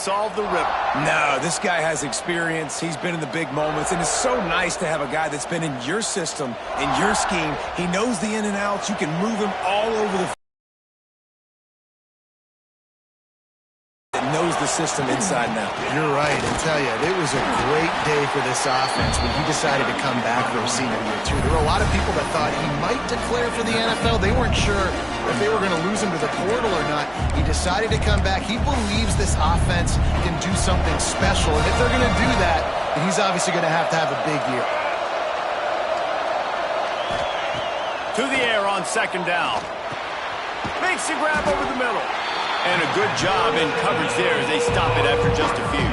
solve the riddle. No, this guy has experience. He's been in the big moments, and it's so nice to have a guy that's been in your system, in your scheme. He knows the in and outs. You can move him all over the knows the system inside and out. You're right. I tell you, it was a great day for this offense when he decided to come back for his senior year, too. There were a lot of people that thought he might declare for the NFL. They weren't sure if they were going to lose him to the portal or not. He decided to come back. He believes this offense can do something special, and if they're going to do that, he's obviously going to have a big year. To the air on second down. Makes the grab over the middle. And a good job in coverage there as they stop it after just a few.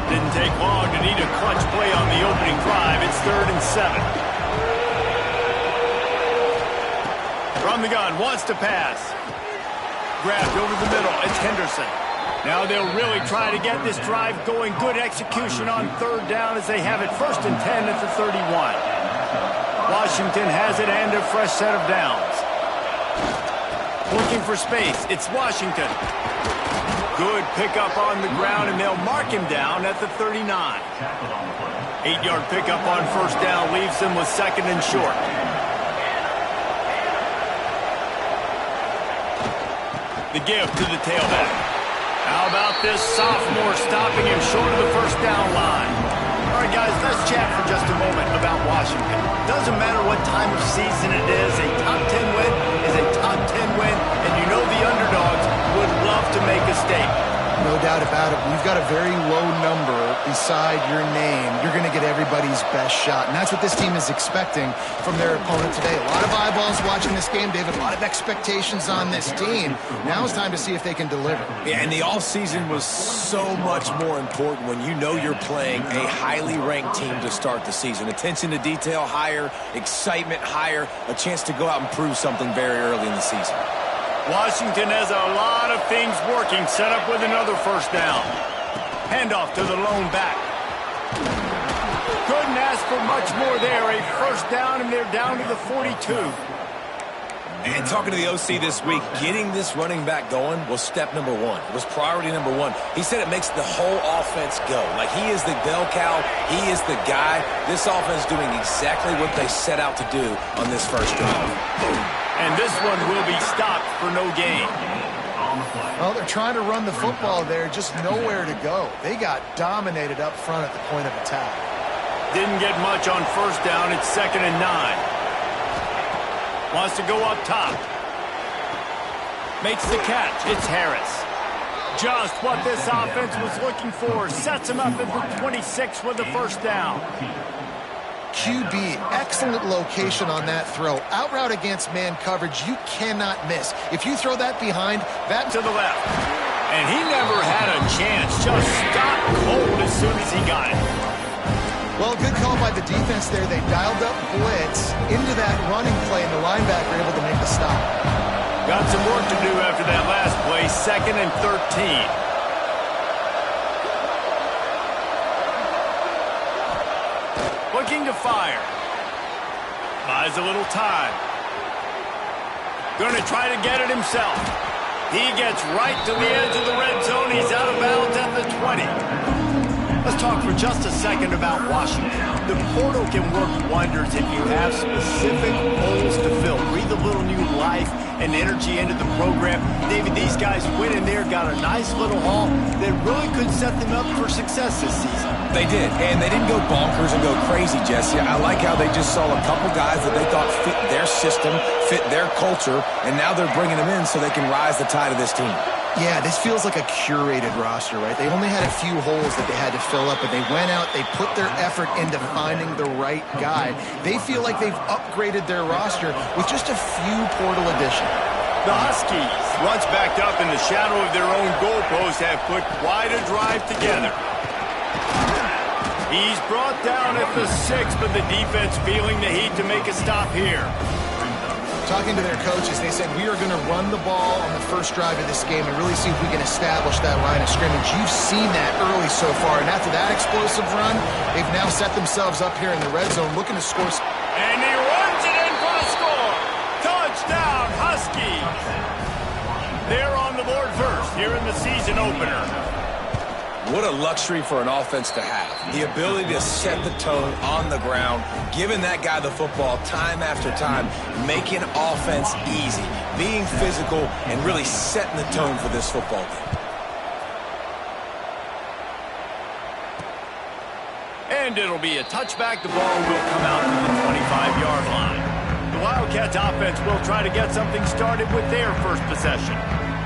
Didn't take long to need a clutch play on the opening drive. It's 3rd and 7. From the gun, wants to pass. Grabbed over the middle. It's Henderson. Now they'll really try to get this drive going. Good execution on 3rd down as they have it 1st and 10 at the 31. Washington has it and a fresh set of downs. Looking for space. It's Washington. Good pickup on the ground, and they'll mark him down at the 39. 8-yard pickup on 1st down leaves them with 2nd and short. The give to the tailback. How about this sophomore stopping him short of the 1st down line? All right, guys, let's chat for just a moment about Washington. Doesn't matter what time of season it is, a top 10 win is a top 10 win, and you know the underdogs would love to make a statement. No doubt about it. We've got a very low number beside your name. You're going to get everybody's best shot, and that's what this team is expecting from their opponent today. A lot of eyeballs watching this game, David. A lot of expectations on this team. Now it's time to see if they can deliver. Yeah, and the offseason was so much more important when you know you're playing a highly ranked team to start the season. Attention to detail higher, excitement higher, a chance to go out and prove something very early in the season. Washington has a lot of things working, set up with another 1st down. Handoff to the lone back. Couldn't ask for much more there. A 1st down, and they're down to the 42. And talking to the OC this week, getting this running back going was step number 1. It was priority number 1. He said it makes the whole offense go. Like, he is the bell cow. He is the guy. This offense doing exactly what they set out to do on this 1st drive. And this one will be stopped for no gain. Well, they're trying to run the football there, just nowhere to go. They got dominated up front at the point of attack. Didn't get much on 1st down. It's 2nd and 9. Wants to go up top. Makes the catch. It's Harris. Just what this offense was looking for. Sets him up at the 26 with the 1st down. QB, excellent location on that throw. Out route against man coverage, you cannot miss. If you throw that behind, that to the left. And he never had a chance. Just stopped cold as soon as he got it. Well, good call by the defense there. They dialed up blitz into that running play, and the linebacker able to make the stop. Got some work to do after that last play. 2nd and 13. Looking to fire. Buys a little time. Going to try to get it himself. He gets right to the edge of the red zone. He's out of bounds at the 20. Let's talk for just a second about Washington. The portal can work wonders if you have specific holes to fill. Breathe a little new life and energy into the program. David, these guys went in there, got a nice little haul that really could set them up for success this season. They did, and they didn't go bonkers and go crazy, Jesse. I like how they just saw a couple guys that they thought fit their system, fit their culture, and now they're bringing them in so they can rise the tide of this team. Yeah, this feels like a curated roster, right? They only had a few holes that they had to fill up, but they went out, they put their effort into finding the right guy. They feel like they've upgraded their roster with just a few portal additions. The Huskies, once backed up in the shadow of their own goalpost, have put quite a drive together. He's brought down at the 6, but the defense feeling the heat to make a stop here. Talking to their coaches, they said, we are going to run the ball on the first drive of this game and really see if we can establish that line of scrimmage. You've seen that early so far, and after that explosive run, they've now set themselves up here in the red zone looking to score. And he runs it in for a score. Touchdown, Huskies. They're on the board first here in the season opener. What a luxury for an offense to have. The ability to set the tone on the ground, giving that guy the football time after time, making offense easy, being physical, and really setting the tone for this football game. And it'll be a touchback. The ball will come out to the 25-yard line. The Wildcats offense will try to get something started with their first possession.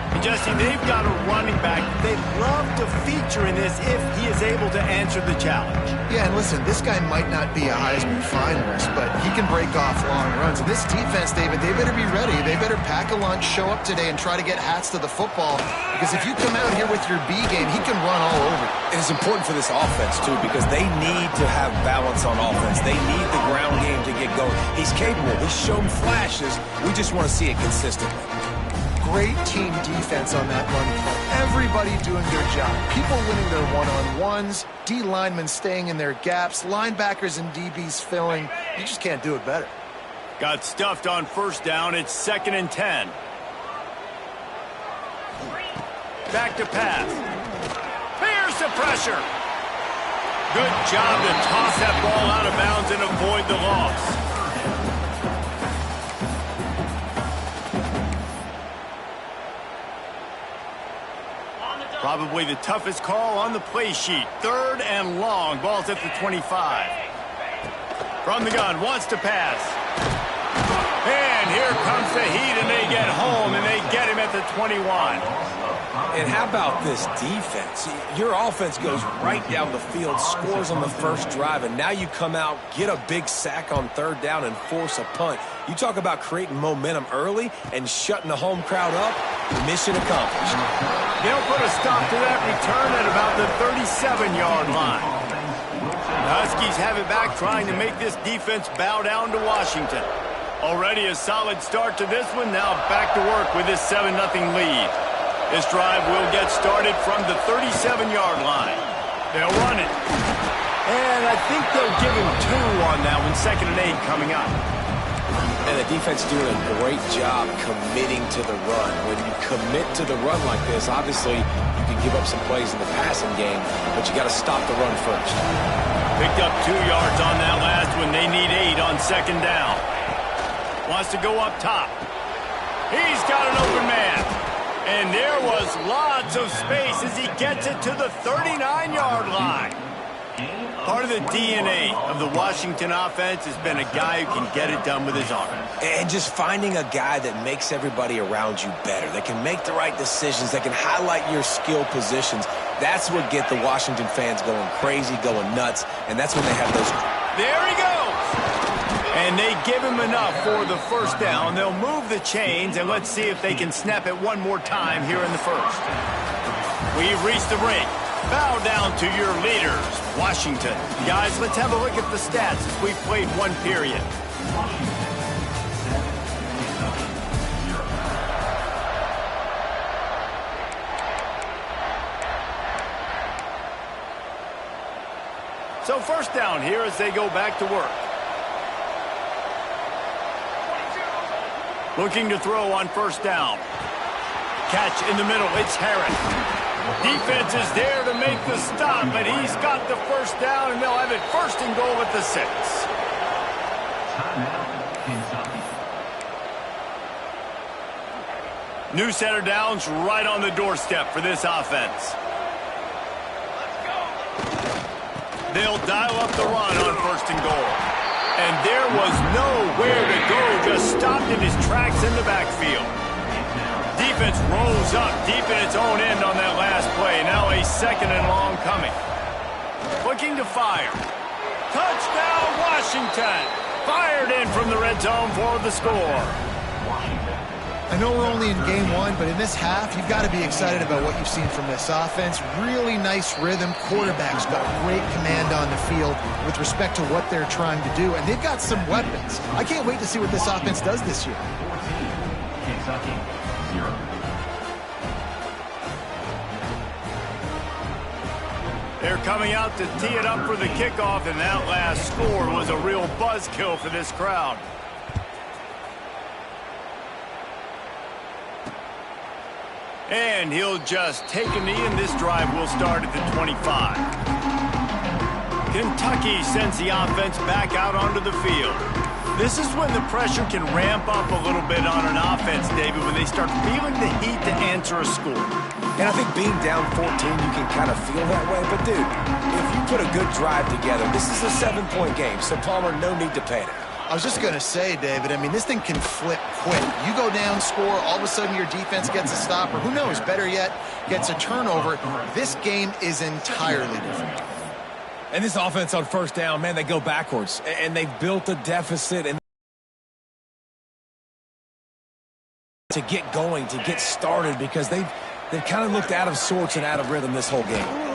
And Jesse, they've got a running back they'd love to feature in this if he is able to answer the challenge. Yeah, and listen, this guy might not be a Heisman finalist, but he can break off long runs. And this defense, David, they better be ready. They better pack a lunch, show up today, and try to get hats to the football. Because if you come out here with your B game, he can run all over you. And it's important for this offense, too, because they need to have balance on offense. They need the ground game to get going. He's capable. He's shown flashes. We just want to see it consistently. Great team defense on that run play. Everybody doing their job. People winning their one-on-ones, D linemen staying in their gaps, linebackers and DBs filling. You just can't do it better. Got stuffed on first down. It's 2nd and 10. Back to pass. Here's the pressure. Good job to toss that ball out of bounds and avoid the loss. Probably the toughest call on the play sheet. 3rd and long. Ball's at the 25. From the gun, wants to pass. And here comes the heat, and they get home, and they get him at the 21. And how about this defense? Your offense goes right down the field, scores on the first drive, and now you come out, get a big sack on 3rd down, and force a punt. You talk about creating momentum early and shutting the home crowd up. Mission accomplished. They'll put a stop to that return at about the 37-yard line. The Huskies have it back, trying to make this defense bow down to Washington. Already a solid start to this one. Now back to work with this 7-0 lead. This drive will get started from the 37-yard line. They'll run it. And I think they'll give him 2 on that one. 2nd and 8 coming up. And the defense doing a great job committing to the run. When you commit to the run like this, obviously you can give up some plays in the passing game, but you got to stop the run first. Picked up 2 yards on that last one. They need 8 on 2nd down. Wants to go up top. He's got an open man. And there was lots of space as he gets it to the 39-yard line. Part of the DNA of the Washington offense has been a guy who can get it done with his arm. And just finding a guy that makes everybody around you better, that can make the right decisions, that can highlight your skill positions. That's what get the Washington fans going crazy, going nuts, and that's when they have those. There he goes! And they give him enough for the first down. They'll move the chains, and let's see if they can snap it one more time here in the first. We've reached the break. Bow down to your leaders, Washington. Guys, let's have a look at the stats as we've played 1 period. So first down here as they go back to work. Looking to throw on first down. Catch in the middle. It's Herron. Defense is there to make the stop, but he's got the first down, and they'll have it 1st and goal at the 6. New set of downs right on the doorstep for this offense. They'll dial up the run on 1st and goal. And there was nowhere to go, just stopped in his tracks in the backfield. Defense rolls up deep in its own end on that last play. Now a 2nd and long coming. Looking to fire. Touchdown, Washington! Fired in from the red zone for the score. I know we're only in game 1, but in this half, you've got to be excited about what you've seen from this offense. Really nice rhythm. Quarterback's got great command on the field with respect to what they're trying to do, and they've got some weapons. I can't wait to see what this offense does this year. Kentucky, 0. They're coming out to tee it up for the kickoff, and that last score was a real buzzkill for this crowd. And he'll just take a knee, and this drive will start at the 25. Kentucky sends the offense back out onto the field. This is when the pressure can ramp up a little bit on an offense, David, when they start feeling the heat to answer a score. And I think being down 14, you can kind of feel that way. But, dude, if you put a good drive together, this is a 7-point game, so Palmer, no need to panic. I was just going to say, David, I mean, this thing can flip quick. You go down, score, all of a sudden your defense gets a stop, or who knows, better yet, gets a turnover. This game is entirely different. And this offense on first down, man, they go backwards. And they've built a deficit. And to get going, to get started, because they've kind of looked out of sorts and out of rhythm this whole game.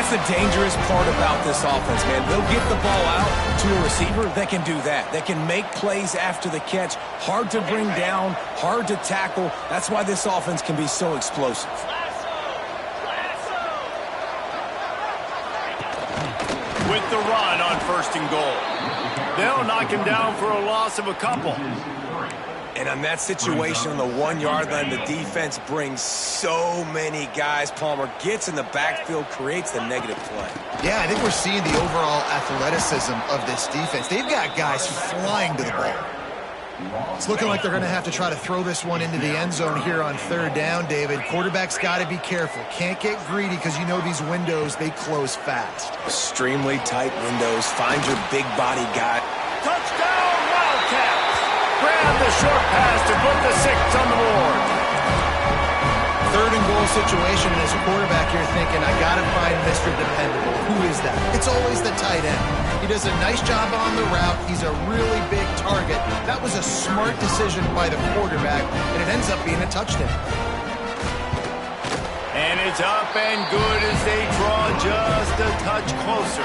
That's the dangerous part about this offense, man. They'll get the ball out to a receiver. They can do that. They can make plays after the catch. Hard to bring down, hard to tackle. That's why this offense can be so explosive. With the run on 1st and goal. They'll knock him down for a loss of a couple. And on that situation, on the 1-yard line, the defense brings so many guys. Palmer gets in the backfield, creates the negative play. Yeah, I think we're seeing the overall athleticism of this defense. They've got guys flying to the ball. It's looking like they're going to have to try to throw this one into the end zone here on 3rd down, David. Quarterback's got to be careful. Can't get greedy because you know these windows, they close fast. Extremely tight windows. Find your big body guy. Touchdown, Wildcats! Grab the short pass to put the 6 on the board. 3rd and goal situation, and as a quarterback, you're thinking, I got to find Mr. Dependable. Who is that? It's always the tight end. He does a nice job on the route. He's a really big target. That was a smart decision by the quarterback, and it ends up being a touchdown. And it's up and good as they draw just a touch closer.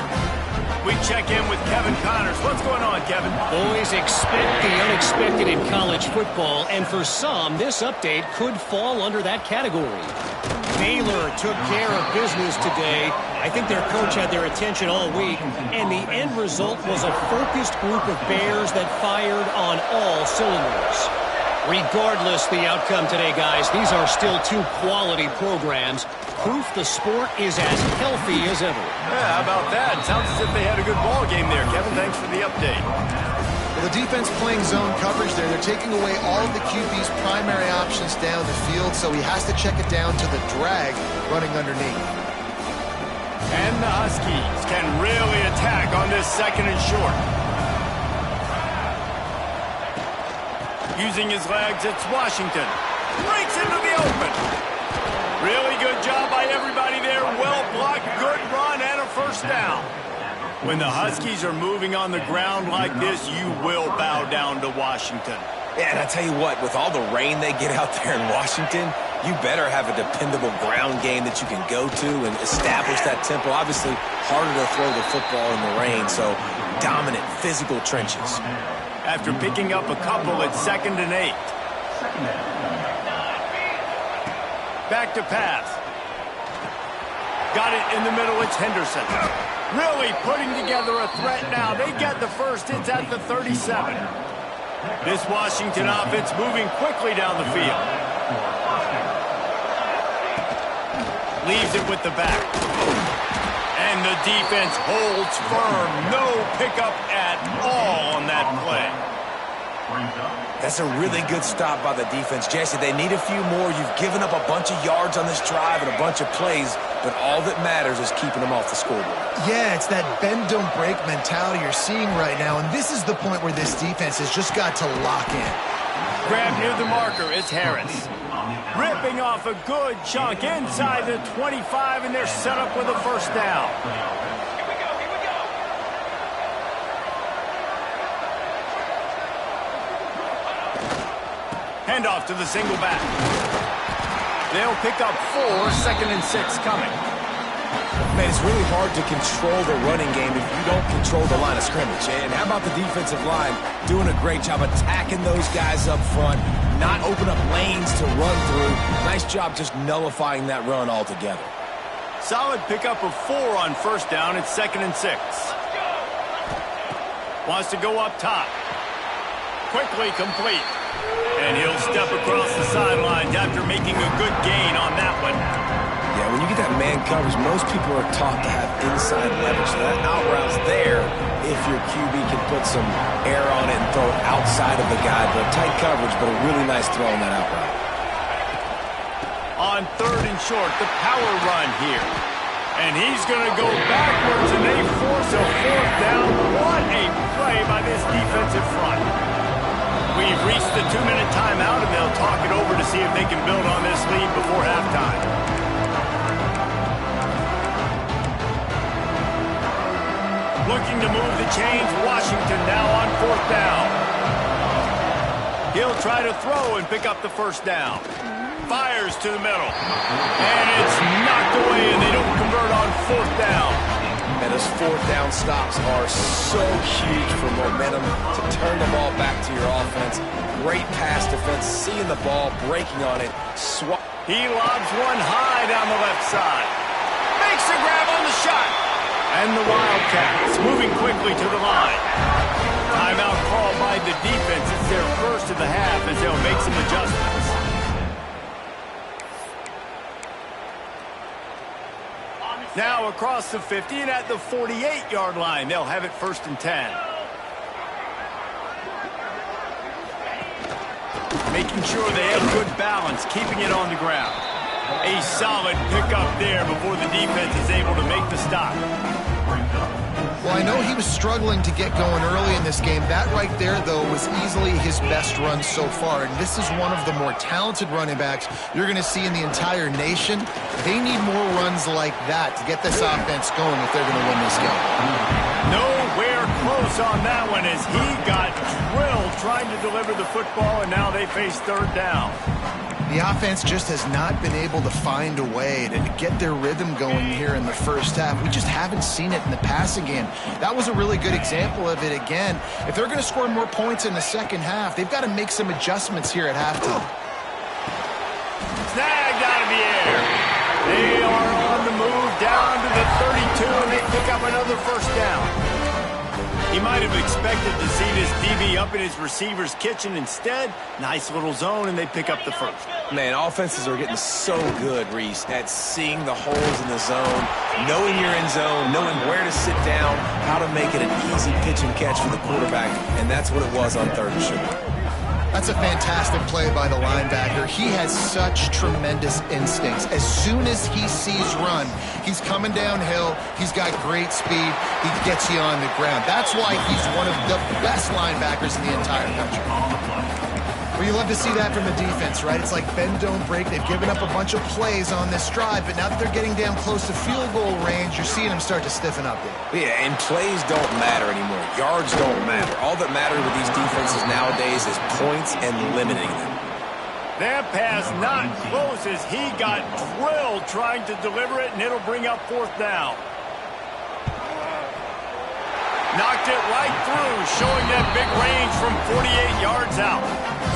We check in with Kevin Connors. What's going on, Kevin? Always expect the unexpected in college football, and for some, this update could fall under that category. Baylor took care of business today. I think their coach had their attention all week, and the end result was a focused group of Bears that fired on all cylinders. Regardless the outcome today, guys, these are still 2 quality programs. Proof the sport is as healthy as ever. Yeah, how about that? Sounds as if they had a good ball game there, Kevin. Thanks for the update. Well, the defense playing zone coverage there. They're taking away all of the QB's primary options down the field, so he has to check it down to the drag running underneath. And the Huskies can really attack on this 2nd and short. Using his legs, it's Washington. Breaks into the open. Really good job by everybody there. Well blocked, good run, and a 1st down. When the Huskies are moving on the ground like this, you will bow down to Washington. Yeah, and I tell you what, with all the rain they get out there in Washington, you better have a dependable ground game that you can go to and establish that tempo. Obviously, harder to throw the football in the rain, so dominant physical trenches. After picking up a couple, it's 2nd and 8. Back to pass. Got it in the middle, it's Henderson. Really putting together a threat now. They get the first, it's at the 37. This Washington offense moving quickly down the field. Leaves it with the back. And the defense holds firm. No pickup at all on that play. That's a really good stop by the defense. Jesse, they need a few more. You've given up a bunch of yards on this drive and a bunch of plays, but all that matters is keeping them off the scoreboard. Yeah, it's that bend, don't break mentality you're seeing right now, and this is the point where this defense has just got to lock in. Grab near the marker, it's Harris. Ripping off a good chunk inside the 25, and they're set up with a 1st down. Handoff to the single back. They'll pick up 4, 2nd and 6 coming. Man, it's really hard to control the running game if you don't control the line of scrimmage. And how about the defensive line doing a great job attacking those guys up front, not open up lanes to run through. Nice job just nullifying that run altogether. Solid pickup of 4 on first down. It's 2nd and 6. Wants to go up top. Quickly complete. And he'll step across the sidelines after making a good gain on that one. Yeah, when you get that man coverage, most people are taught to have inside leverage. So that out route's there if your QB can put some air on it and throw it outside of the guy. But tight coverage, but a really nice throw on that out route. On 3rd and short, the power run here. And he's going to go backwards, and they force a 4th down. What a play by this defensive front. We've reached the 2-minute timeout, and they'll talk it over to see if they can build on this lead before halftime. Looking to move the chains. Washington now on 4th down. He'll try to throw and pick up the 1st down. Fires to the middle. And it's knocked away, and they don't convert on 4th down. And those 4th down stops are so huge for momentum to turn the ball back to your offense. Great pass defense, seeing the ball, breaking on it. He lobs one high down the left side. Makes a grab on the shot. And the Wildcats moving quickly to the line. Timeout called by the defense. It's their first of the half as they'll make some adjustments. Now across the 50 and at the 48-yard line. They'll have it 1st and 10. Making sure they have good balance, keeping it on the ground. A solid pickup there before the defense is able to make the stop. Well, I know he was struggling to get going early in this game. That right there, though, was easily his best run so far. And this is one of the more talented running backs you're going to see in the entire nation. They need more runs like that to get this offense going if they're going to win this game. Nowhere close on that one as he got drilled trying to deliver the football, and now they face 3rd down. The offense just has not been able to find a way to get their rhythm going here in the first half. We just haven't seen it in the passing game. That was a really good example of it again. If they're going to score more points in the second half, they've got to make some adjustments here at halftime. Snagged out of the air. They are on the move down to the 32, and they pick up another 1st down. He might have expected to see this DB up in his receiver's kitchen. Instead, nice little zone, and they pick up the 1st. Man, offenses are getting so good, Reese, at seeing the holes in the zone, knowing you're in zone, knowing where to sit down, how to make it an easy pitch and catch for the quarterback, and that's what it was on 3rd and short. That's a fantastic play by the linebacker. He has such tremendous instincts. As soon as he sees run, he's coming downhill. He's got great speed. He gets you on the ground. That's why he's one of the best linebackers in the entire country. Well, you love to see that from the defense, right? It's like bend, don't break. They've given up a bunch of plays on this drive, but now that they're getting down close to field goal range, you're seeing them start to stiffen up there. Yeah, and plays don't matter anymore. Yards don't matter. All that matters with these defenses nowadays is points and limiting them. That pass not close as he got drilled trying to deliver it, and it'll bring up 4th down. Knocked it right through, showing that big range from 48 yards out.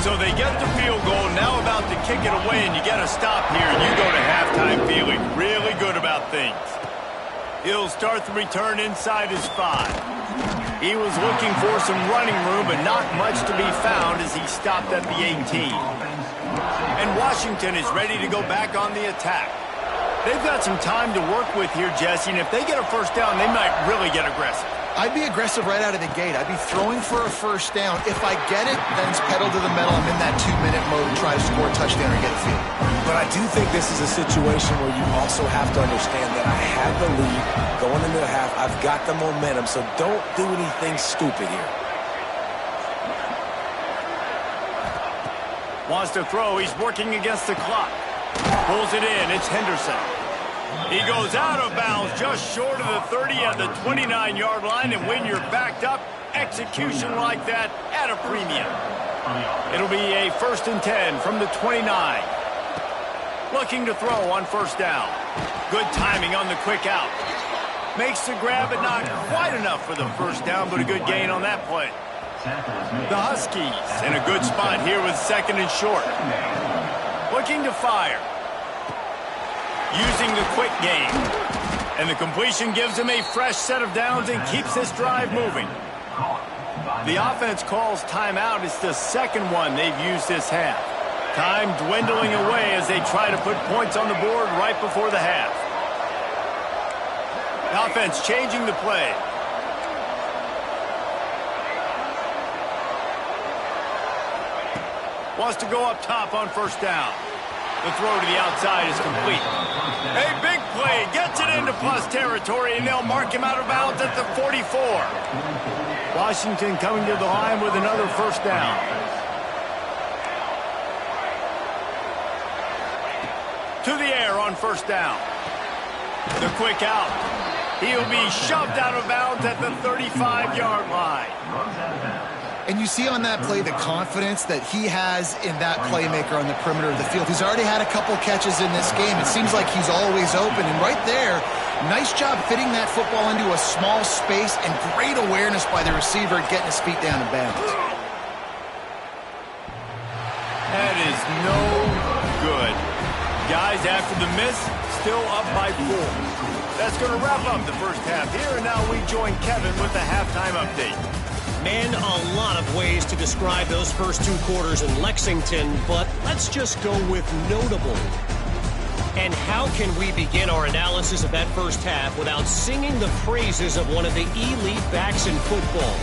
So they get the field goal, now about to kick it away, and you get a stop here, and you go to halftime feeling really good about things. He'll start the return inside his 5. He was looking for some running room, but not much to be found as he stopped at the 18. And Washington is ready to go back on the attack. They've got some time to work with here, Jesse, and if they get a 1st down, they might really get aggressive. I'd be aggressive right out of the gate. I'd be throwing for a 1st down. If I get it, then it's pedal to the metal. I'm in that 2-minute mode and try to score a touchdown or get a field. But I do think this is a situation where you also have to understand that I have the lead going into the half. I've got the momentum, so don't do anything stupid here. Wants to throw. He's working against the clock. Pulls it in. It's Henderson. He goes out of bounds just short of the 30 at the 29-yard line, and when you're backed up, execution like that at a premium. It'll be a 1st and 10 from the 29. Looking to throw on 1st down. Good timing on the quick out. Makes the grab, but not quite enough for the first down, but a good gain on that play. The Huskies in a good spot here with second and short. Looking to fire. Using the quick game. And the completion gives him a fresh set of downs and keeps this drive moving. The offense calls timeout. It's the second one they've used this half. Time dwindling away as they try to put points on the board right before the half. The offense changing the play. Wants to go up top on first down. The throw to the outside is complete. A big play gets it into plus territory, and they'll mark him out of bounds at the 44. Washington coming to the line with another first down. To the air on first down. The quick out. He'll be shoved out of bounds at the 35-yard line. And you see on that play the confidence that he has in that playmaker on the perimeter of the field. He's already had a couple catches in this game. It seems like he's always open. And right there, nice job fitting that football into a small space and great awareness by the receiver getting his feet down in bounds. That is no good. Guys, after the miss, still up by 4. That's going to wrap up the first half here, and now we join Kevin with the halftime update. Man, a lot of ways to describe those first 2 quarters in Lexington, but let's just go with notable. And how can we begin our analysis of that first half without singing the praises of one of the elite backs in football?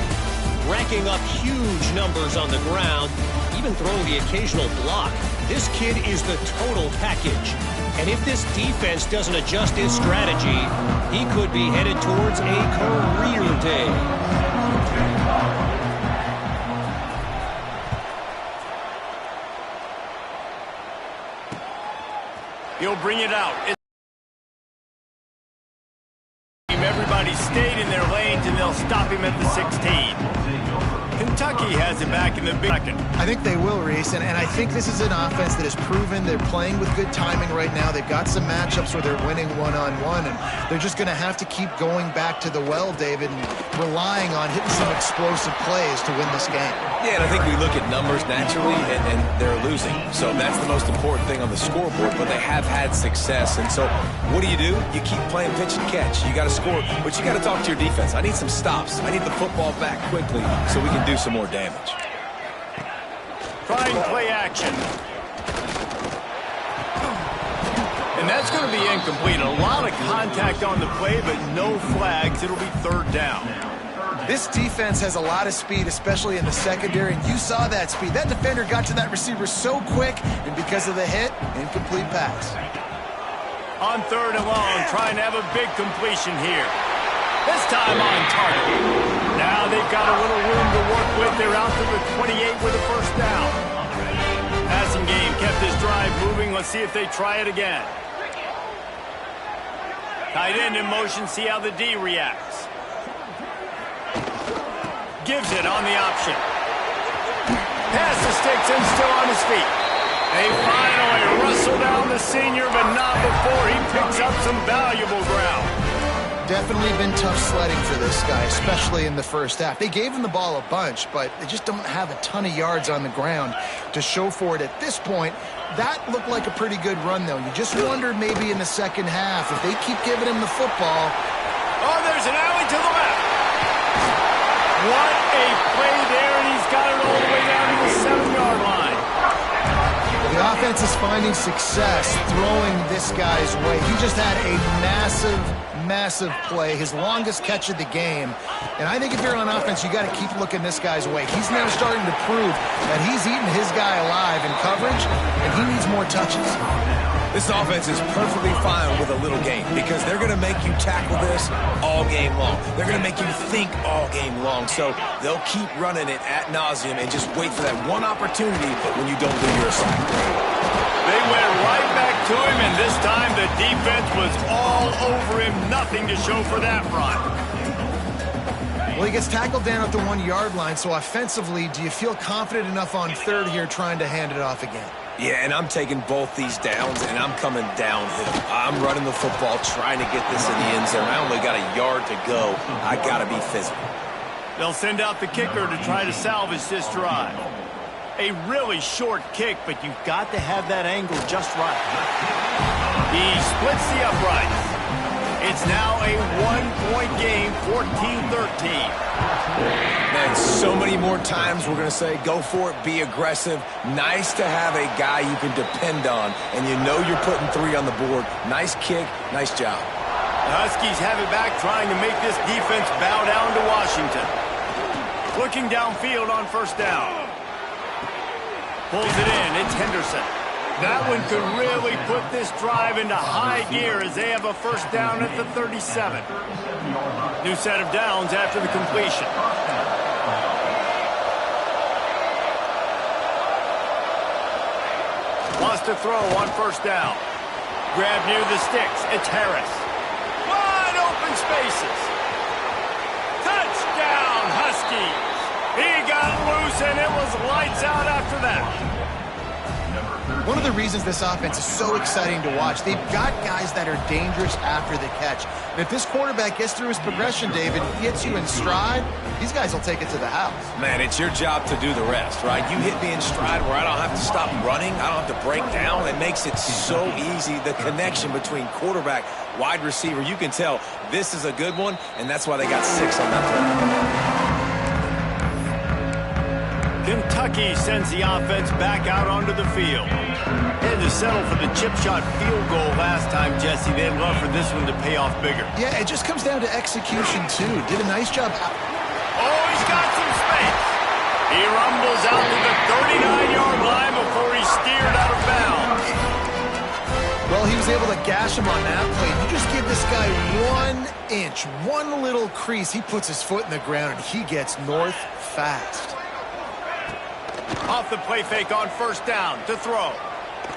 Racking up huge numbers on the ground, even throwing the occasional block. This kid is the total package. And if this defense doesn't adjust its strategy, he could be headed towards a career day. He'll bring it out. Everybody stayed in their lanes, and they'll stop him at the 16. Kentucky has it back in the big second. I think they will, Reese, and I think this is an offense that has proven they're playing with good timing right now. They've got some matchups where they're winning one-on-one, and they're just going to have to keep going back to the well, David, and relying on hitting some explosive plays to win this game. Yeah, and I think we look at numbers naturally, and they're losing. So that's the most important thing on the scoreboard, but they have had success. And so what do? You keep playing pitch and catch. You got to score, but you got to talk to your defense. I need some stops. I need the football back quickly so we can do some more damage. Trying play action. And that's going to be incomplete. A lot of contact on the play, but no flags. It'll be third down. This defense has a lot of speed, especially in the secondary, and you saw that speed. That defender got to that receiver so quick, and because of the hit, incomplete pass. On third and long, trying to have a big completion here. This time on target. Now they've got a little room to work with. They're out to the 28 with a first down. Passing game kept this drive moving. Let's see if they try it again. Tight end in motion. See how the D reacts. Gives it on the option. Pass the sticks and still on his feet. They finally wrestle down the senior, but not before he picks up some valuable ground. Definitely been tough sledding for this guy, especially in the first half. They gave him the ball a bunch, but they just don't have a ton of yards on the ground to show for it at this point. That looked like a pretty good run, though. You just wonder maybe in the second half if they keep giving him the football. Oh, there's an alley to the left. What a play there, and he's got it all the way down to the 7-yard line. The offense is finding success throwing this guy's way. He just had a massive play, his longest catch of the game. And I think if you're on offense, you got to keep looking this guy's way. He's now starting to prove that he's eating his guy alive in coverage, and he needs more touches. This offense is perfectly fine with a little game because they're going to make you tackle this all game long. They're going to make you think all game long. So they'll keep running it ad nauseum and just wait for that one opportunity when you don't do your assignment. They went right back to him, and this time the defense was all over him. Nothing to show for that run. Well, he gets tackled down at the 1-yard line, so offensively, do you feel confident enough on third here trying to hand it off again? Yeah, and I'm taking both these downs, and I'm coming downhill. I'm running the football, trying to get this in the end zone. I only got a yard to go. I got to be physical. They'll send out the kicker to try to salvage this drive. A really short kick, but you've got to have that angle just right. He splits the uprights. It's now a one-point game, 14-13. Man, so many more times we're going to say, go for it, be aggressive. Nice to have a guy you can depend on, and you know you're putting 3 on the board. Nice kick, nice job. The Huskies have it back, trying to make this defense bow down to Washington. Looking downfield on first down. Pulls it in, it's Henderson. That one could really put this drive into high gear as they have a first down at the 37. New set of downs after the completion. Wants to throw on first down. Grab near the sticks, it's Harris. Wide open spaces. Touchdown, Huskies. He got loose and it was lights out after that. One of the reasons this offense is so exciting to watch, they've got guys that are dangerous after the catch. And if this quarterback gets through his progression, David, gets you in stride, these guys will take it to the house. Man, it's your job to do the rest, right? You hit me in stride where I don't have to stop running. I don't have to break down. It makes it so easy. The connection between quarterback, wide receiver, you can tell this is a good one, and that's why they got 6 on that play. Kentucky sends the offense back out onto the field. Had to settle for the chip shot field goal last time, Jesse. They'd love for this one to pay off bigger. Yeah, it just comes down to execution, too. Did a nice job. Oh, he's got some space. He rumbles out to the 39-yard line before he's steered out of bounds. Well, he was able to gash him on that play. You just give this guy 1 inch, one little crease. He puts his foot in the ground, and he gets north fast. Off the play fake on first down to throw.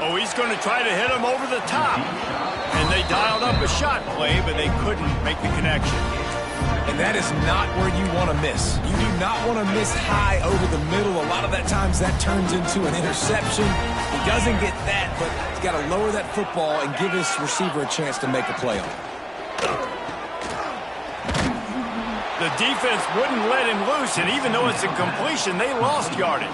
Oh, he's going to try to hit him over the top. And they dialed up a shot play, but they couldn't make the connection. And that is not where you want to miss. You do not want to miss high over the middle. A lot of that times that turns into an interception. He doesn't get that, but he's got to lower that football and give his receiver a chance to make a play on it. The defense wouldn't let him loose, and even though it's a completion, they lost yardage.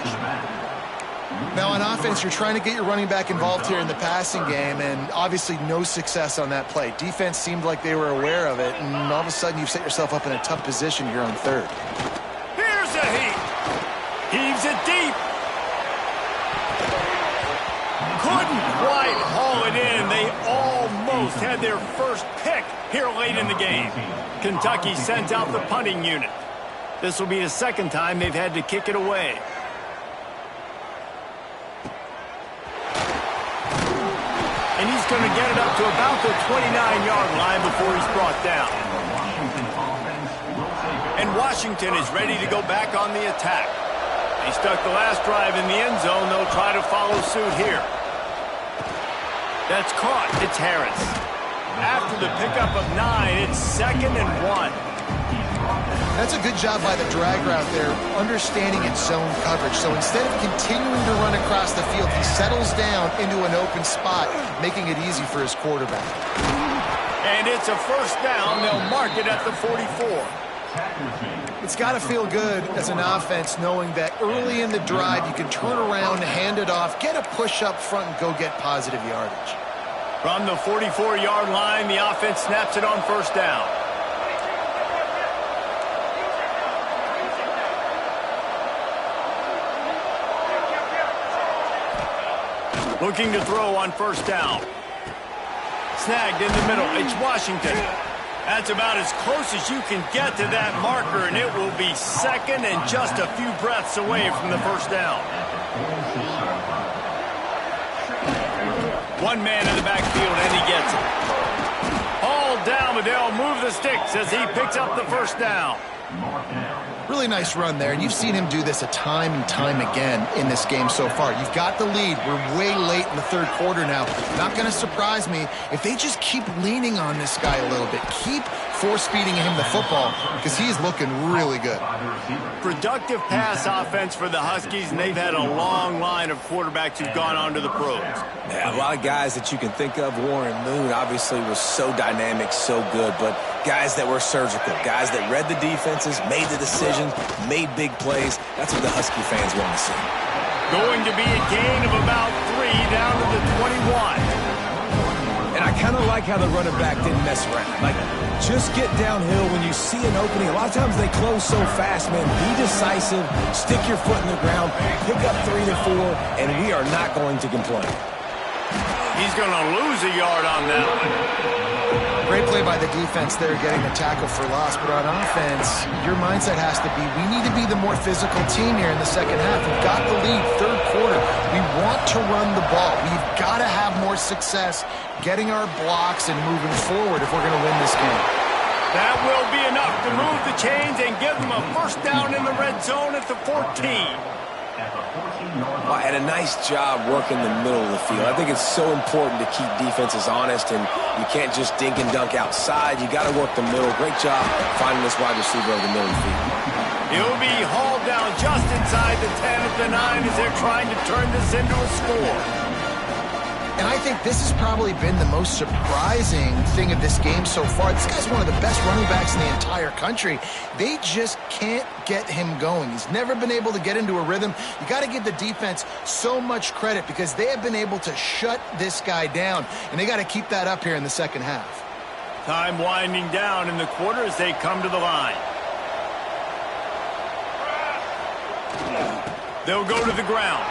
Now, on offense, you're trying to get your running back involved here in the passing game, and obviously no success on that play. Defense seemed like they were aware of it, and all of a sudden you've set yourself up in a tough position here on third. Here's a heat. Heaves it deep. Couldn't quite haul it in. They almost had their first pick here late in the game. Kentucky sends out the punting unit. This will be the second time they've had to kick it away. And he's going to get it up to about the 29-yard line before he's brought down. And Washington is ready to go back on the attack. They stuck the last drive in the end zone. They'll try to follow suit here. That's caught. It's Harris. After the pickup of 9, it's 2nd and 1. That's a good job by the drag route there, understanding its zone coverage. So instead of continuing to run across the field, he settles down into an open spot, making it easy for his quarterback. And it's a first down. They'll mark it at the 44. It's got to feel good as an offense knowing that early in the drive you can turn around, hand it off, get a push up front, and go get positive yardage. From the 44-yard line, the offense snaps it on first down. Looking to throw on first down. Snagged in the middle. It's Washington. That's about as close as you can get to that marker, and it will be 2nd and just a few breaths away from the first down. One man in the backfield, and he gets it. All down, but they'll move the sticks as he picks up the first down. Mark down. Really nice run there, and you've seen him do this a time and time again in this game so far. You've got the lead. We're way late in the third quarter now. Not going to surprise me if they just keep leaning on this guy a little bit. Keep force-feeding him the football because he's looking really good. Productive pass offense for the Huskies, and they've had a long line of quarterbacks who've gone on to the pros. Yeah, a lot of guys that you can think of. Warren Moon obviously was so dynamic, so good, but guys that were surgical, guys that read the defenses, made the decisions, made big plays. That's what the Husky fans want to see. Going to be a gain of about 3 down to the 21. And I kind of like how the running back didn't mess around. Like, just get downhill when you see an opening. A lot of times they close so fast, man. Be decisive, stick your foot in the ground, pick up 3 to 4, and we are not going to complain. He's going to lose a yard on that one. Great play by the defense there, getting the tackle for loss. But on offense, your mindset has to be, we need to be the more physical team here in the second half. We've got the lead, third quarter. We want to run the ball. We've got to have more success getting our blocks and moving forward if we're going to win this game. That will be enough to move the chains and give them a first down in the red zone at the 14. Well, and a nice job working the middle of the field. I think it's so important to keep defenses honest, and you can't just dink and dunk outside. You got to work the middle. Great job finding this wide receiver over the middle of the field. He'll be hauled down just inside the 10 at the 9 as they're trying to turn this into a score. And I think this has probably been the most surprising thing of this game so far. This guy's one of the best running backs in the entire country. They just can't get him going. He's never been able to get into a rhythm. You got to give the defense so much credit because they have been able to shut this guy down, and they got to keep that up here in the second half. Time winding down in the quarter as they come to the line. They'll go to the ground.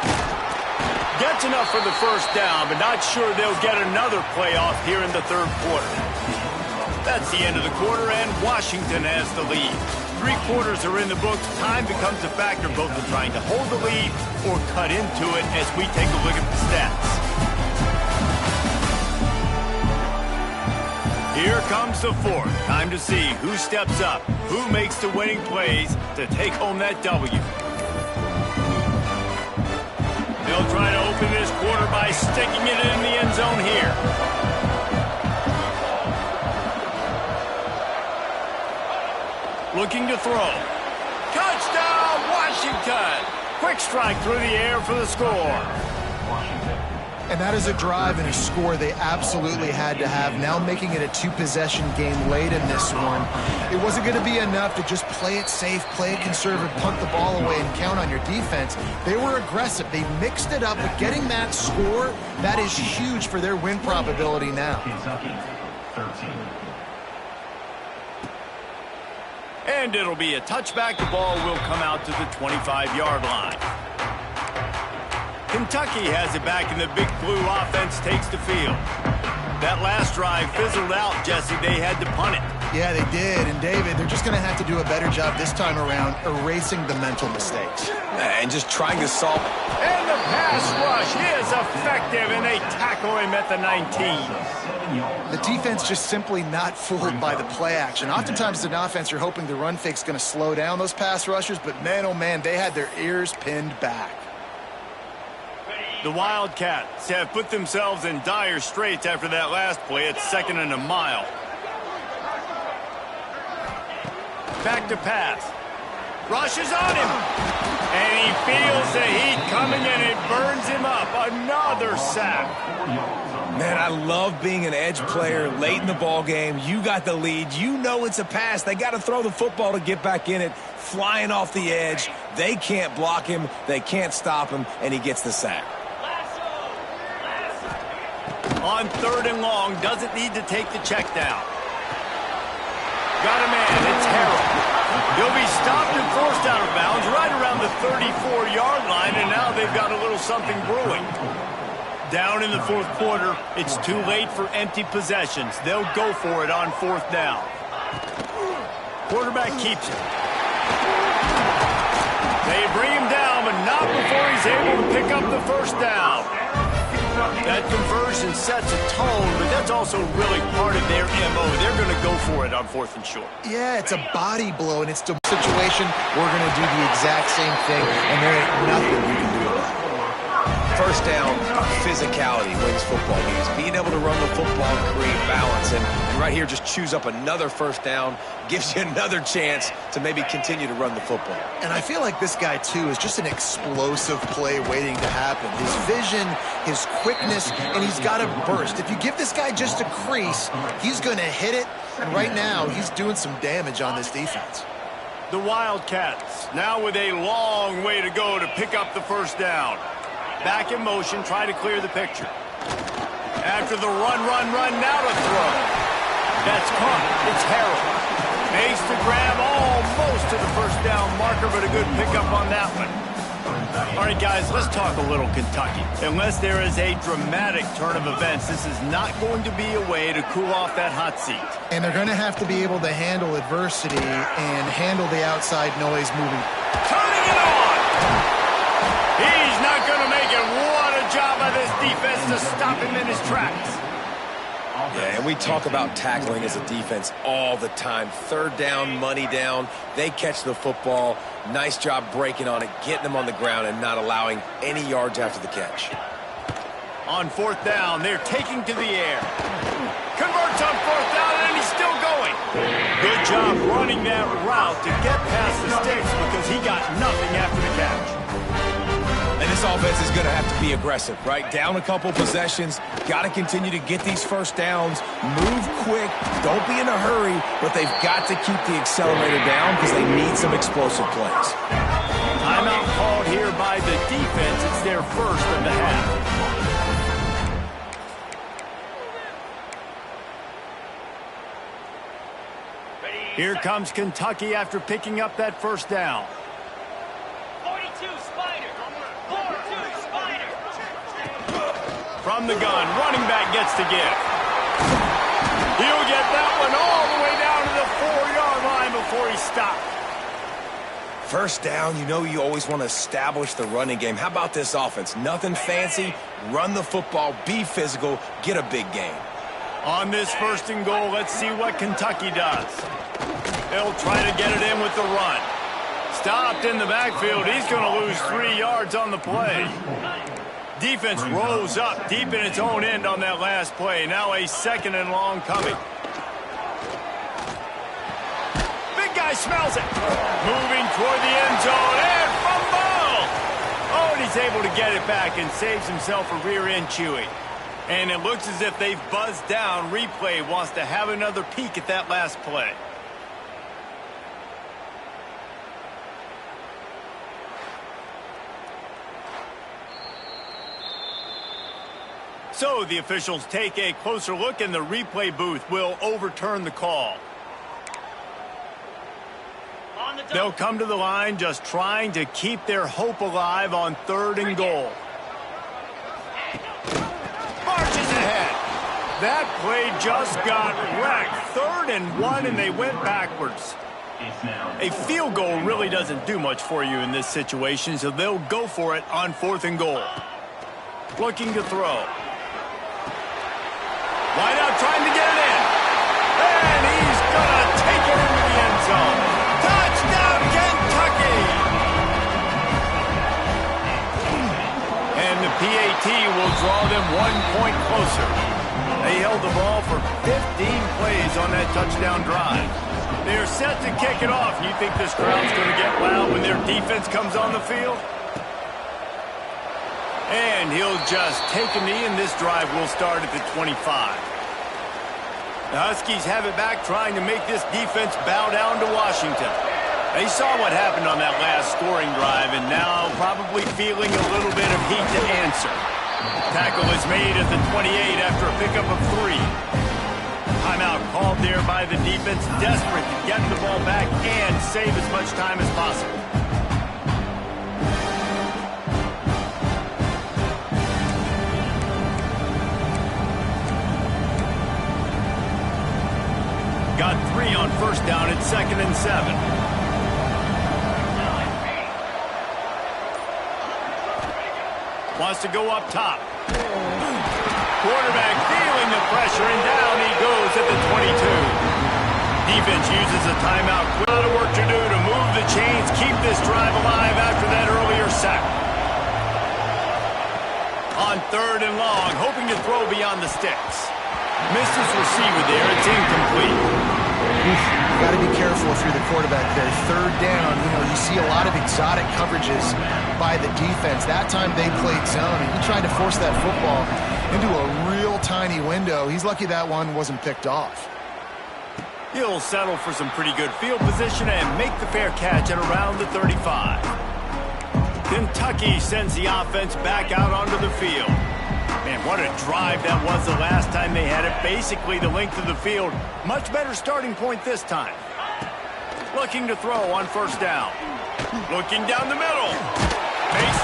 Gets enough for the first down, but not sure they'll get another playoff here in the third quarter. That's the end of the quarter, and Washington has the lead. 3 quarters are in the books. Time becomes a factor both in trying to hold the lead or cut into it as we take a look at the stats. Here comes the fourth. Time to see who steps up, who makes the winning plays to take home that W. They'll try to open this quarter by sticking it in the end zone here. Looking to throw. Touchdown, Washington! Quick strike through the air for the score. And that is a drive and a score they absolutely had to have. Now making it a 2-possession game late in this one. It wasn't going to be enough to just play it safe, play it conservative, punt the ball away, and count on your defense. They were aggressive. They mixed it up, but getting that score, that is huge for their win probability now. Kentucky, 13. And it'll be a touchback. The ball will come out to the 25-yard line. Kentucky has it back, and the Big Blue offense takes the field. That last drive fizzled out, Jesse. They had to punt it. Yeah, they did. And, David, they're just going to have to do a better job this time around erasing the mental mistakes. And just trying to solve it. And the pass rush is effective, and they tackle him at the 19. The defense just simply not fooled by the play action. Oftentimes, as an offense, you're hoping the run fake's going to slow down those pass rushers, but, man, oh, man, they had their ears pinned back. The Wildcats have put themselves in dire straits after that last play. It's 2nd and a mile. Back to pass. Rushes on him. And he feels the heat coming, and it burns him up. Another sack. Man, I love being an edge player late in the ball game. You got the lead. You know it's a pass. They got to throw the football to get back in it. Flying off the edge. They can't block him. They can't stop him, and he gets the sack. On 3rd and long, doesn't need to take the check down. Got a man, it's Harrell. He'll be stopped and forced out of bounds right around the 34-yard line, and now they've got a little something brewing. Down in the 4th quarter, it's too late for empty possessions. They'll go for it on 4th down. Quarterback keeps it. They bring him down, but not before he's able to pick up the first down. That conversion sets a tone, but that's also really part of their MO. They're going to go for it on 4th and short. Yeah, it's a body blow, and it's the situation. We're going to do the exact same thing, and there ain't nothing you can do about it. First down, physicality wins football games. Being able to run the football and create balance. And right here, just choose up another first down, gives you another chance to maybe continue to run the football. And I feel like this guy, too, is just an explosive play waiting to happen. His vision, his quickness, and he's got a burst. If you give this guy just a crease, he's going to hit it. And right now, he's doing some damage on this defense. The Wildcats now with a long way to go to pick up the first down. Back in motion, try to clear the picture. After the run, now to throw. That's caught. It's Harrell. Makes the grab almost to the first down marker, but a good pickup on that one. All right, guys, let's talk a little Kentucky. Unless there is a dramatic turn of events, this is not going to be a way to cool off that hot seat. And they're going to have to be able to handle adversity and handle the outside noise moving. Turning it on! He's not going to make it. What a job by this defense to stop him in his tracks. Yeah, and we talk about tackling as a defense all the time. Third down, money down. They catch the football. Nice job breaking on it, getting them on the ground, and not allowing any yards after the catch. On 4th down, they're taking to the air. Converts on 4th down, and he's still going. Good job running that route to get past the sticks because he got nothing after the catch. And this offense is going to have to be aggressive, right? Down a couple possessions, got to continue to get these first downs, move quick, don't be in a hurry, but they've got to keep the accelerator down because they need some explosive plays. Timeout called here by the defense. It's their first of the half. Here comes Kentucky after picking up that first down. From the gun, running back gets to give. He'll get that one all the way down to the 4-yard line before he stopped. First down, you know you always want to establish the running game. How about this offense? Nothing fancy, run the football, be physical, get a big gain. On this 1st and goal, let's see what Kentucky does. They'll try to get it in with the run. Stopped in the backfield. He's going to lose 3 yards on the play. Defense rose up deep in its own end on that last play. Now a 2nd and long coming. Big guy smells it. Moving toward the end zone and fumble. Oh, and he's able to get it back and saves himself a rear end chewing. And it looks as if they've buzzed down. Replay wants to have another peek at that last play. So the officials take a closer look, and the replay booth will overturn the call. They'll come to the line just trying to keep their hope alive on 3rd and goal. Marches ahead. That play just got wrecked. 3rd and 1, and they went backwards. A field goal really doesn't do much for you in this situation, so they'll go for it on 4th and goal. Looking to throw. Wide out trying to get it in. And he's going to take it into the end zone. Touchdown, Kentucky! And the PAT will draw them 1 point closer. They held the ball for 15 plays on that touchdown drive. They are set to kick it off. You think this crowd's going to get loud when their defense comes on the field? And he'll just take a knee, and this drive will start at the 25. The Huskies have it back, trying to make this defense bow down to Washington. They saw what happened on that last scoring drive, and now probably feeling a little bit of heat to answer. Tackle is made at the 28 after a pickup of 3. Timeout called there by the defense, desperate to get the ball back and save as much time as possible. Got 3 on 1st down at 2nd and 7. Wants to go up top. Quarterback feeling the pressure, and down he goes at the 22. defense uses a timeout. A lot of work to do to move the chains, keep this drive alive after that earlier sack. On 3rd and long, hoping to throw beyond the sticks. Missed his receiver there. It's incomplete. You got to be careful if you're the quarterback there. 3rd down, you see a lot of exotic coverages by the defense. That time they played zone, and he tried to force that football into a real tiny window. He's lucky that one wasn't picked off. He'll settle for some pretty good field position and make the fair catch at around the 35. Kentucky sends the offense back out onto the field. Man, what a drive that was the last time they had it. Basically the length of the field. Much better starting point this time. Looking to throw on 1st down. Looking down the middle. Makes the